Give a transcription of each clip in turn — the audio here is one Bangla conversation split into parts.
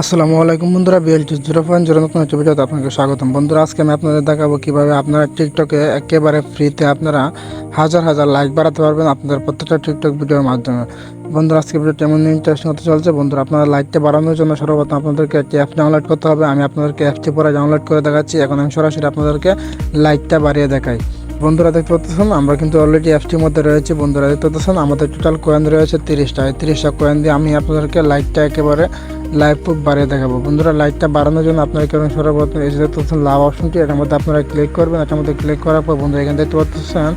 আসসালামু আলাইকুম বন্ধুরা, বিএলটি 0.0 নতুন একটি ভিডিওতে আপনাকে স্বাগতম। বন্ধুরা, আজকে আমি আপনাদের দেখাবো কিভাবে আপনারা টিকটকে একেবারে ফ্রিতে আপনারা হাজার হাজার লাইক বাড়াতে পারবেন আপনাদের প্রত্যেকটা টিকটক ভিডিওর মাধ্যমে। বন্ধুরা, আজকে ভিডিওটা এমন ইন্টারেস্টিং হতে চলছে। বন্ধুরা, আপনারা লাইকটা বাড়ানোর জন্য সর্বপ্রথম আপনাদেরকে একটি অ্যাপ ডাউনলোড করতে হবে। আমি আপনাদেরকে অ্যাপটি পরে ডাউনলোড করে দেখাচ্ছি। এখন আমি সরাসরি আপনাদেরকে লাইকটা বাড়িয়ে দেখাই। বন্ধুরা, দেখতে পাচ্ছেন আমরা কিন্তু অলরেডি অ্যাপটির মধ্যে রয়েছে। বন্ধুরা, দেখতে পাচ্ছেন আমাদের টোটাল কয়েন রয়েছে 30টা। এই 30টা কয়েন দিয়ে আমি আপনাদেরকে লাইকটা একেবারে লাইভ প্রুফ বাড়িয়ে দেখাবো। বন্ধুরা, লাইকটা বাড়ানোর জন্য আপনারা কেমন সর্বপ্রথম এই যে দেখতে পাচ্ছেন লাভ অপশনটি, এটার মধ্যে আপনারা ক্লিক করবেন। এটার মধ্যে ক্লিক করার পর বন্ধুরা এখানে দেখতে পাচ্ছেন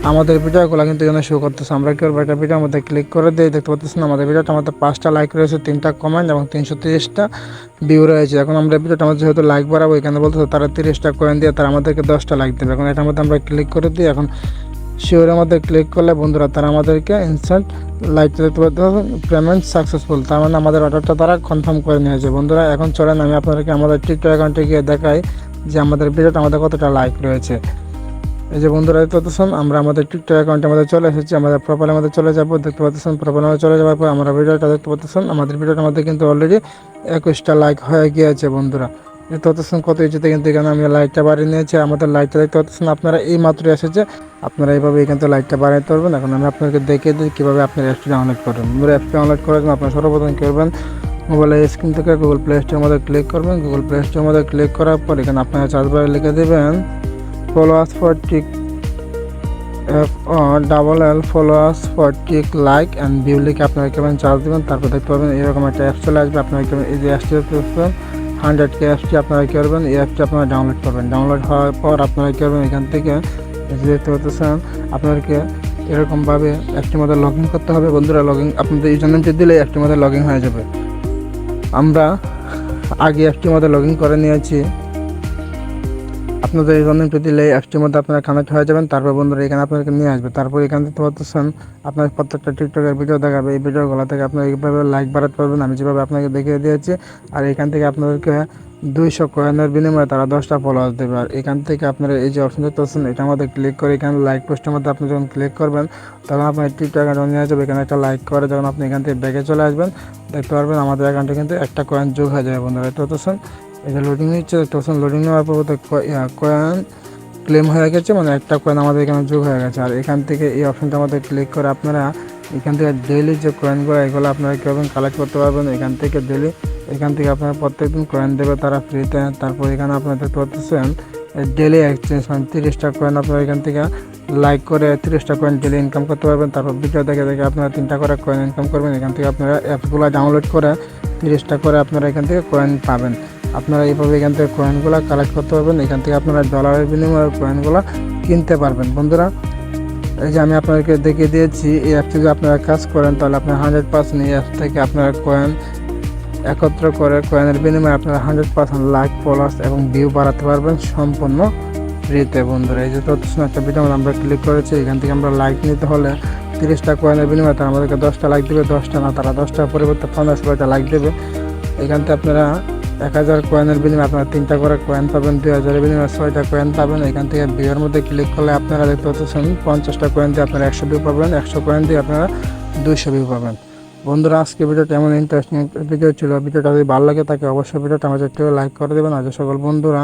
আমাদের ভিডিওগুলো কিন্তু এখানে শো করতেছে। আমরা কি করবো, একটা ভিডিওর মধ্যে ক্লিক করে দিয়ে দেখতে পাচ্ছেন আমাদের ভিডিওটা আমাদের 5টা লাইক রয়েছে, 3টা কমেন্ট এবং 330টা ভিউ রয়েছে। এখন আমরা ভিডিওটা আমাদের যেহেতু লাইক বাড়াবো, এখানে বলতেছে তারা 30টা কয়েন দিয়ে তারা আমাদেরকে 10টা লাইক দেবে। এখন এটার মধ্যে আমরা ক্লিক করে দিই। এখন শিওরের মধ্যে ক্লিক করলে বন্ধুরা তারা আমাদেরকে ইনস্ট্যান্ট লাইক দেখতে পাচ্ছেন পেমেন্ট সাকসেসফুল, তার মানে আমাদের অর্ডারটা তারা কনফার্ম করে নিয়েছে। বন্ধুরা, এখন চলেন আমি আপনাদেরকে আমাদের টিকটক অ্যাকাউন্টে গিয়ে দেখাই যে আমাদের ভিডিওটা আমাদের কতটা লাইক রয়েছে। এই যে বন্ধুরা দেখতে পাচ্ছেন আমরা আমাদের টিকটক অ্যাকাউন্টের মধ্যে চলে এসেছি। আমাদের প্রোফাইলের মধ্যে চলে যাবো। দেখতে পাচ্ছেন প্রোফাইলের মধ্যে চলে যাওয়ার পর আমরা ভিডিওটা দেখতে পাচ্ছেন আমাদের ভিডিওটার মধ্যে কিন্তু অলরেডি 21টা লাইক হয়ে গিয়েছে। বন্ধুরা, দেখতে পাচ্ছেন কত ইজিতে কিন্তু এখানে আমি লাইকটা বাড়িয়ে নিয়েছি। আমাদের লাইকটা দেখতে পাচ্ছেন আপনারা এই মাত্র এসেছে। আপনারা এইভাবে এখান থেকে লাইকটা বাড়াইতে পারবেন। এখন আমি আপনাকে দেখিয়ে দিই কীভাবে আপনার অ্যাপটি ডাউনলোড করবেন। অ্যাপটি ডাউনলোড করার জন্য আপনারা সর্বপ্রথম কী করবেন, মোবাইলের স্ক্রিন থেকে গুগল প্লে স্টোরের মধ্যে ক্লিক করবেন। গুগল প্লে স্টোরের মধ্যে ক্লিক করার পর এখানে আপনারা সার্চ বারে লিখে দেবেন followers for tick followers for tick like and view লিখে আপনারা কেমন চার্জ দেবেন। তারপর দেখতে পাবেন এরকম একটা অ্যাপ চলে আসবে। আপনারা কেমন এই যে অ্যাপটি দেখতে পাচ্ছেন 100K অ্যাপটি আপনারা কী করবেন, এই অ্যাপটি আপনারা ডাউনলোড করবেন। ডাউনলোড হওয়ার পর আপনারা কী করবেন, এখান থেকে দেখতে পাচ্ছেন আপনাদেরকে এরকমভাবে অ্যাপটির মধ্যে লগ ইন করতে হবে। বন্ধুরা, লগ ইন আপনাদের ইউজার নেমটি দিলে অ্যাপটির মধ্যে লগ ইন হয়ে যাবে। আমরা আগে অ্যাপটির মধ্যে লগ ইন করে নিয়েছি। আপনাদের এই জন্য দিলে অ্যাপটির মধ্যে আপনারা কানেক্ট হয়ে যাবেন। তারপর বন্ধুরা এখানে আপনাদেরকে নিয়ে আসবে। তারপর এখান থেকে পাচ্ছেন আপনার প্রত্যেকটা টিকটকের ভিডিও দেখাবে। এই ভিডিওগুলো থেকে আপনারা এইভাবে লাইক বাড়াতে পারবেন, আমি যেভাবে আপনাকে দেখিয়ে দিয়েছি। আর এখান থেকে আপনাদেরকে 200 কয়েনের বিনিময়ে তারা 10টা ফলোয়ার্স দেবে। আর এখান থেকে আপনারা এই যে অপশন দেখতে পাচ্ছেন এটার মধ্যে ক্লিক করে এখানে লাইক পোস্টের মধ্যে আপনি যখন ক্লিক করবেন তখন আপনার টিকটক অ্যাকাউন্ট নিয়ে যাবে। এখানে একটা লাইক করে যখন আপনি এখান থেকে ব্যাগে চলে আসবেন দেখতে পারবেন আমাদের অ্যাকাউন্টে কিন্তু একটা কয়েন যোগ হয়ে যাবে। বন্ধুরা, দেখতে পাচ্ছেন এই যে লোডিং নিচ্ছে, দেখতে পাচ্ছেন লোডিং নেওয়ার পর কয়েন ক্লেম হয়ে গেছে, মানে একটা কয়েন আমাদের এখানে যোগ হয়ে গেছে। আর এখান থেকে এই অপশনটা আমাদের ক্লিক করে আপনারা এখান থেকে ডেইলি যে কয়েনগুলো এগুলো আপনারা কীভাবে কালেক্ট করতে পারবেন। এখান থেকে ডেইলি এখান থেকে আপনারা প্রত্যেকদিন কয়েন দেবে তারা ফ্রিতে। তারপর এখানে আপনারা দেখতে পাচ্ছেন ডেইলি এক্সচেঞ্জ, মানে 30টা কয়েন আপনারা এখান থেকে লাইক করে 30টা কয়েন ডেইলি ইনকাম করতে পারবেন। তারপর ভিডিও দেখে দেখে আপনারা 3টা করে কয়েন ইনকাম করবেন। এখান থেকে আপনারা অ্যাপসগুলো ডাউনলোড করে 30টা করে আপনারা এখান থেকে কয়েন পাবেন। আপনারা এইভাবে এখান থেকে কয়েনগুলো কালেক্ট করতে পারবেন। এখান থেকে আপনারা ডলারের বিনিময়ে কয়েনগুলো কিনতে পারবেন। বন্ধুরা, এই যে আমি আপনাদেরকে দেখিয়ে দিয়েছি এই অ্যাপ থেকে আপনারা কাজ করেন তাহলে আপনারা 100% এই অ্যাপ থেকে আপনারা কয়েন একত্র করে কয়েনের বিনিময়ে আপনারা 100% লাইক ফলোয়ার্স এবং ভিউ বাড়াতে পারবেন সম্পূর্ণ ফ্রিতে। বন্ধুরা, এই যে একটা ভিডিও আমরা ক্লিক করেছি, এখান থেকে আমরা লাইক নিতে হলে 30টা কয়েনের বিনিময়ে তারা আমাদেরকে 10টা লাইক দেবে। 10টা না, তারা 10টার পরিবর্তে 15টা লাইক দেবে। এখান থেকে আপনারা 1000 কয়েনের বিনিময়ে আপনারা 3টা করে কয়েন পাবেন। 2000-এর বিনিময়ে 6টা কয়েন পাবেন। এখান থেকে ভিউয়ের মধ্যে ক্লিক করলে আপনারা দেখতে পাচ্ছেন 50টা কয়েন দিয়ে আপনারা 100 ভিউ পাবেন। 100 কয়েন দিয়ে আপনারা 200 ভিউ পাবেন। বন্ধুরা, আজকে ভিডিওটা এমন ইন্টারেস্টিং ভিডিও ছিল। ভিডিওটা যদি ভালো লাগে তাকে অবশ্যই ভিডিওটা আমাদের একটু লাইক করে দেবেন। আর যে সকল বন্ধুরা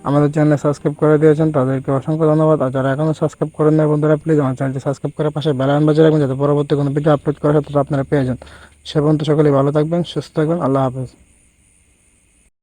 আমাদের চ্যানেলে সাবস্ক্রাইব করে দিয়েছেন তাদেরকে অসংখ্য ধন্যবাদ। আর যারা এখনও সাবস্ক্রাইব করেন না বন্ধুরা, প্লিজ আমার চ্যানেলটি সাবস্ক্রাইব করে পাশে বেল আইকন বাজিয়ে রাখবেন যাতে পরবর্তী কোনো ভিডিও আপলোড করার সাথে আপনারা পেয়ে যান। সে পর্যন্ত সকলেই ভালো থাকবেন, সুস্থ থাকবেন। আল্লাহ হাফেজ।